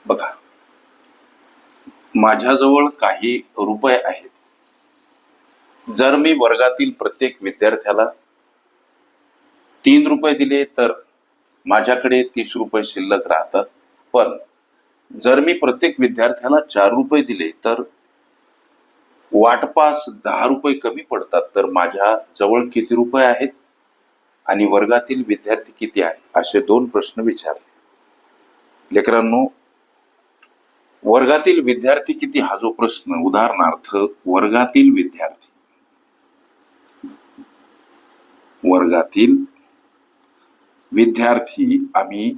बघा, माझ्याजवळ काही रुपये आहेत. जर मी वर्गातील प्रत्येक विद्यार्थ्याला 3 रुपये दिले तर माझ्याकडे 30 रुपये शिल्लक राहतात. पण जर मी प्रत्येक विद्यार्थ्याला 4 रुपये दिले तर वाटपास 10 रुपये कमी पडतात. तर माझ्या जवळ किती रुपये आहेत आणि वर्गातील विद्यार्थी किती आहेत, असे 2 प्रश्न विचारले. लेकरांनो, वर्गातील विद्यार्थी किती हा जो प्रश्न, उदाहरणार्थ वर्गातील विद्यार्थी आम्ही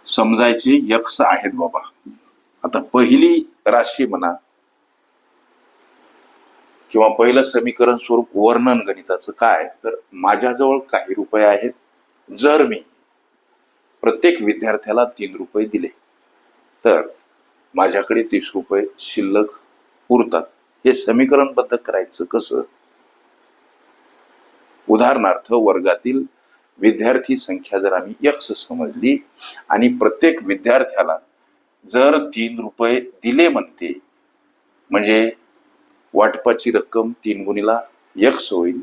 समजायचे यक्ष आहेत बाबा. आता पहिली राशी म्हणा किंवा पहिलं समीकरण स्वरूप वर्णन गणिताचं काय, तर माझ्याजवळ काही रुपये आहेत. जर मी प्रत्येक विद्यार्थ्याला 3 रुपये दिले तर माझ्याकडे 30 रुपये शिल्लक उरतात. हे समीकरणबद्ध करायचं कसं? उदाहरणार्थ वर्गातील विद्यार्थी संख्या जर आम्ही यक्ष समजली आणि प्रत्येक विद्यार्थ्याला जर 3 रुपये दिले म्हणते, म्हणजे वाटपाची रक्कम 3 गुणिला यक्ष होईल,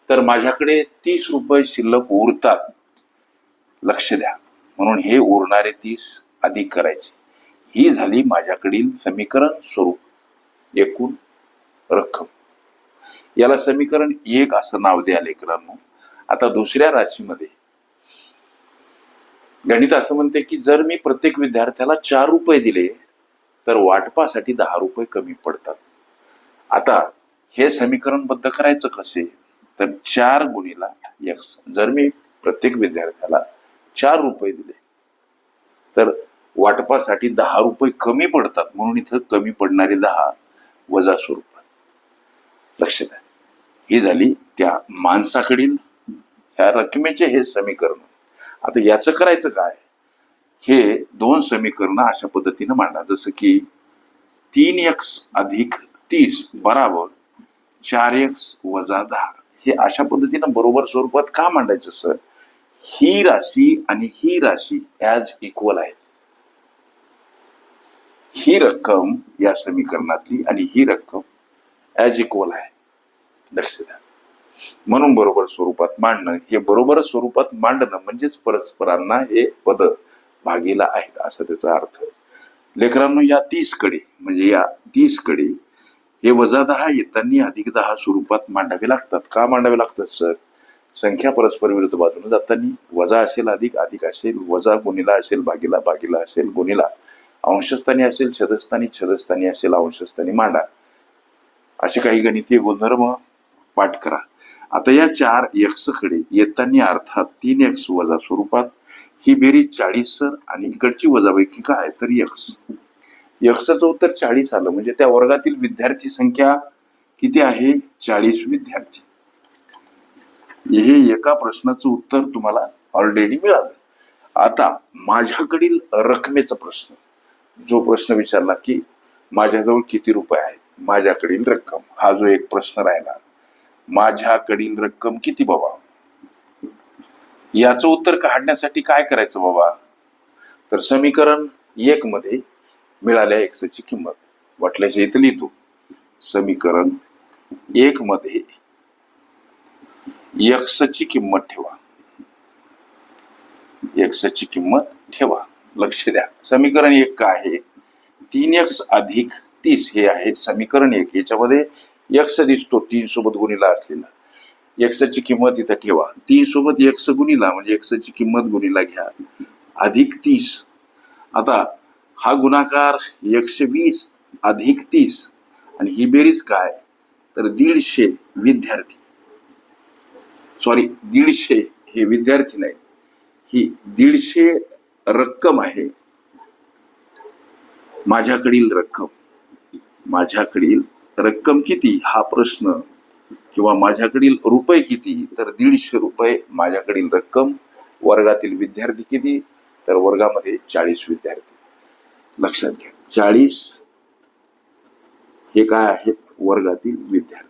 तर माझ्याकडे 30 रुपये शिल्लक उरतात. लक्ष द्या, म्हणून हे उरणारे 30 अधिक करायचे. ही झाली माझ्याकडील समीकरण स्वरूप एकूण रक्कम. याला समीकरण 1 असं नाव द्या लेकरांनो. आता दुसऱ्या राशीमध्ये गणित असं म्हणते की जर मी प्रत्येक विद्यार्थ्याला 4 रुपये दिले तर वाटपासाठी 10 रुपये कमी पडतात. आता हे समीकरणबद्ध करायचं कसे, तर 4 गुणिला यक्स. जर मी प्रत्येक विद्यार्थ्याला 4 रुपये दिले तर वाटपासाठी 10 रुपये कमी पडतात, म्हणून इथं कमी पडणारे 10 वजा स्वरूपात. लक्ष द्या, ही झाली त्या माणसाकडील ह्या रकमेचे हे समीकरण. आता याचं करायचं काय, हे 2 समीकरण अशा पद्धतीनं मांडा, जसं की 3x अधिक 30 बराबर 4x वजा 10. हे अशा पद्धतीनं बरोबर स्वरूपात का मांडायचं सर? ही राशी आणि ही राशी ॲज इक्वल आहे. ही रक्कम या समीकरणातली आणि ही रक्कम ॲज इक्वल आहे. लक्ष द्या, म्हणून बरोबर स्वरूपात मांडणं. हे बरोबर स्वरूपात मांडणं म्हणजेच परस्परांना हे पद भागीला आहेत असा त्याचा अर्थ. लेकरांनो, या 30 कडे म्हणजे या 30 कडे हे वजा 10 येताना अधिक 10 स्वरूपात मांडावे लागतात. का मांडावे लागतात सर? संख्या परस्पर विरुद्ध बाजूने जाताना वजा असेल अधिक, अधिक असेल वजा, गुणिला असेल भागीला, भागीला असेल गुणिला, अंशस्थानी असेल छेदस्थानी, छेदस्थानी असेल अंशस्थानी मांडा. असे काही गणितीय गुणधर्म पाठ करा. आता या 4x कडे येताना अर्थात 3x वजा स्वरूपात ही बेरीज 40 सर, आणि इकडची वजापैकी काय तर यक्स. यक्सचं उत्तर 40 आलं, म्हणजे त्या वर्गातील विद्यार्थी संख्या किती आहे? 40 विद्यार्थी. हे एका प्रश्नाचं उत्तर तुम्हाला ऑलरेडी मिळालं. आता माझ्याकडील रकमेचा प्रश्न, जो प्रश्न विचारला की माझ्याजवळ किती रुपये आहेत, माझ्याकडील रक्कम, हा जो एक प्रश्न राहिला, माझ्याकडील रक्कम किती बाबा, याचं उत्तर काढण्यासाठी काय करायचं बाबा, तर समीकरण 1 मध्ये मिळाल्या एक्सची किंमत वाटल्याच्या इथं लिहितो. समीकरण 1 मध्ये एक्सची किंमत ठेवा, एक्सची किंमत ठेवा. लक्ष द्या, समीकरण 1 काय आहे? 3x अधिक 30 हे आहे समीकरण 1. याच्यामध्ये एक्स दिसतो 3 सोबत गुणिला असलेला. एक्सची किंमत इथं ठेवा. 3 सोबत एक्स गुणिला म्हणजे एक्सची किंमत गुणिला घ्या अधिक 30. आता हा गुणाकार 120 अधिक 30 आणि ही बेरीज काय, तर 150 विद्यार्थी, सॉरी 150 हे विद्यार्थी नाही, ही 150 रक्कम आहे. माझ्याकडील रक्कम किती हा प्रश्न, किंवा माझ्याकडील रुपये किती, तर 150 रुपये माझ्याकडील रक्कम. वर्गातील विद्यार्थी किती, तर वर्गामध्ये 40 विद्यार्थी. लक्षात घ्या, 40 हे काय आहेत? वर्गातील विद्यार्थी.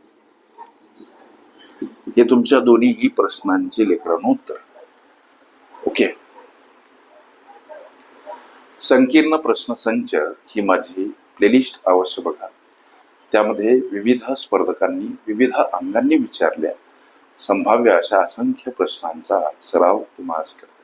हे तुमच्या दोन्हीही प्रश्नांचे लेकरांनो उत्तर. ओके, संकीर्ण प्रश्नसंच ही माझी प्लेलिस्ट अवश्य बघा. त्यामध्ये विविध स्पर्धकांनी विविध अंगांनी विचारल्या संभाव्य अशा असंख्य प्रश्नांचा सराव तुम्हाला करते.